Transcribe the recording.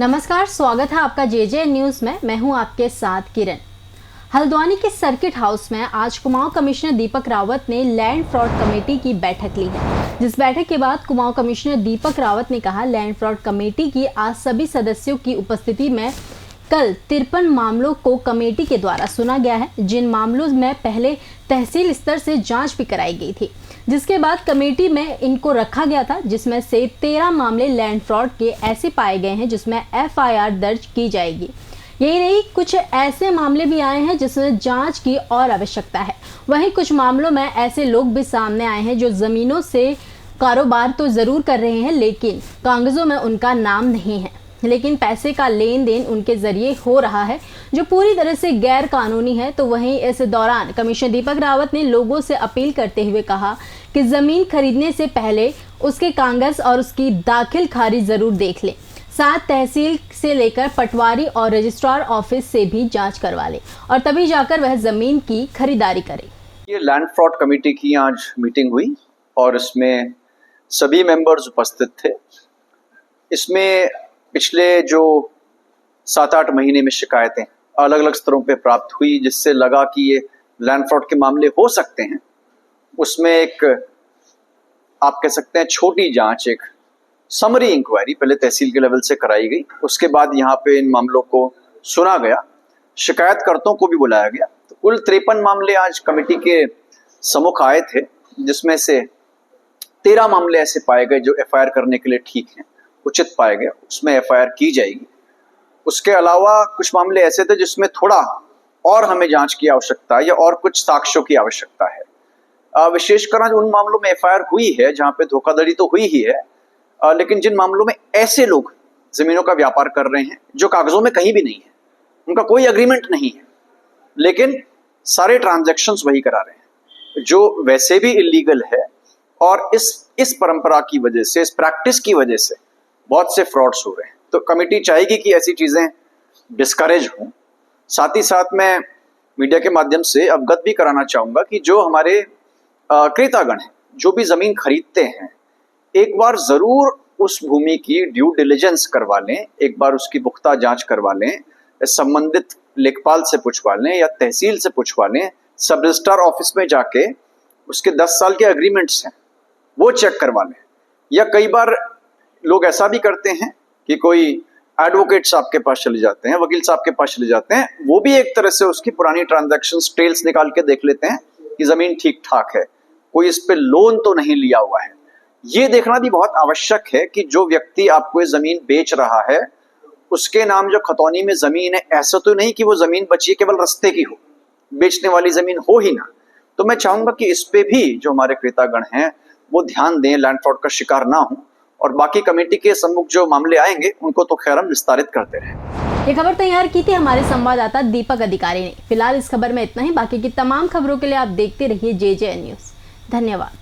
नमस्कार, स्वागत है आपका जे न्यूज में। मैं हूं आपके साथ किरण। हल्द्वानी के सर्किट हाउस में आज कुमाऊं कमिश्नर दीपक रावत ने लैंड फ्रॉड कमेटी की बैठक ली है। जिस बैठक के बाद कुमाऊं कमिश्नर दीपक रावत ने कहा, लैंड फ्रॉड कमेटी की आज सभी सदस्यों की उपस्थिति में कल 53 मामलों को कमेटी के द्वारा सुना गया है, जिन मामलों में पहले तहसील स्तर से जांच भी कराई गई थी, जिसके बाद कमेटी में इनको रखा गया था, जिसमें से 13 मामले लैंड फ्रॉड के ऐसे पाए गए हैं जिसमें FIR दर्ज की जाएगी। यही नहीं, कुछ ऐसे मामले भी आए हैं जिसमें जांच की और आवश्यकता है। वहीं कुछ मामलों में ऐसे लोग भी सामने आए हैं जो जमीनों से कारोबार तो जरूर कर रहे हैं, लेकिन कागजों में उनका नाम नहीं है, लेकिन पैसे का लेन देन उनके जरिए हो रहा है, जो पूरी तरह से गैर कानूनी है। तो वहीं इस दौरान कमिश्नर दीपक रावत ने लोगों से अपील करते हुए कहा कि जमीन खरीदने से पहले उसके कागज और उसकी दाखिल खारिज जरूर देख लें। साथ तहसील से लेकर पटवारी और रजिस्ट्रार ऑफिस से भी जांच करवा ले और तभी जाकर वह जमीन की खरीदारी करे। ये लैंड फ्रॉड कमेटी की आज मीटिंग हुई और इसमें सभी मेंबर्स उपस्थित थे। इसमें पिछले जो 7-8 महीने में शिकायतें अलग अलग स्तरों पे प्राप्त हुई, जिससे लगा कि ये लैंड फ्रॉड के मामले हो सकते हैं। उसमें एक आप कह सकते हैं छोटी जांच, एक समरी इंक्वायरी पहले तहसील के लेवल से कराई गई। उसके बाद यहाँ पे इन मामलों को सुना गया, शिकायतकर्ताओं को भी बुलाया गया। तो कुल 53 मामले आज कमेटी के सम्मुख आए थे, जिसमें से 13 मामले ऐसे पाए गए जो FIR करने के लिए ठीक हैं, उचित पाए गए, उसमें FIR की जाएगी। उसके अलावा कुछ मामले ऐसे थे जिसमें थोड़ा और हमें जांच की आवश्यकता है या और कुछ साक्ष्यों की आवश्यकता है। विशेषकर उन मामलों में FIR हुई है जहां पे धोखाधड़ी तो हुई ही है, लेकिन जिन मामलों में ऐसे लोग जमीनों का व्यापार कर रहे हैं जो कागजों में कहीं भी नहीं है, उनका कोई एग्रीमेंट नहीं है, लेकिन सारे ट्रांजैक्शंस वही करा रहे हैं, जो वैसे भी इलीगल है। और इस परंपरा की वजह से, इस प्रैक्टिस की वजह से बहुत से फ्रॉड्स हो रहे हैं। तो कमेटी चाहेगी कि ऐसी चीजें डिस्करेज हों। साथ ही साथ मैं मीडिया के माध्यम से अवगत भी कराना चाहूंगा कि जो हमारे क्रेतागण हैं, जो भी जमीन खरीदते हैं, एक बार जरूर उस भूमि की ड्यू डिलिजेंस करवा लें, एक बार उसकी पुख्ता जांच करवा लें, संबंधित लेखपाल से पूछवा लें या तहसील से पूछवा लें, सब रजिस्ट्रार ऑफिस में जाके उसके 10 साल के एग्रीमेंट्स हैं वो चेक करवा लें। या कई बार लोग ऐसा भी करते हैं कि कोई एडवोकेट साहब के पास चले जाते हैं, वकील साहब के पास चले जाते हैं, वो भी एक तरह से उसकी पुरानी ट्रांजैक्शन डिटेल्स निकाल के देख लेते हैं कि जमीन ठीक ठाक है, कोई इस पे लोन तो नहीं लिया हुआ है। ये देखना भी बहुत आवश्यक है कि जो व्यक्ति आपको ये जमीन बेच रहा है, उसके नाम जो खतौनी में जमीन है, ऐसा तो नहीं कि वो जमीन बची केवल रस्ते की हो, बेचने वाली जमीन हो ही ना। तो मैं चाहूंगा कि इस पे भी जो हमारे क्रेतागण हैं वो ध्यान दें, लैंड फ्रॉड का शिकार ना हो। और बाकी कमेटी के सम्मुख जो मामले आएंगे उनको तो खैर हम विस्तारित करते रहें। ये खबर तैयार की थी हमारे संवाददाता दीपक अधिकारी ने। फिलहाल इस खबर में इतना ही। बाकी की तमाम खबरों के लिए आप देखते रहिए जे न्यूज। धन्यवाद।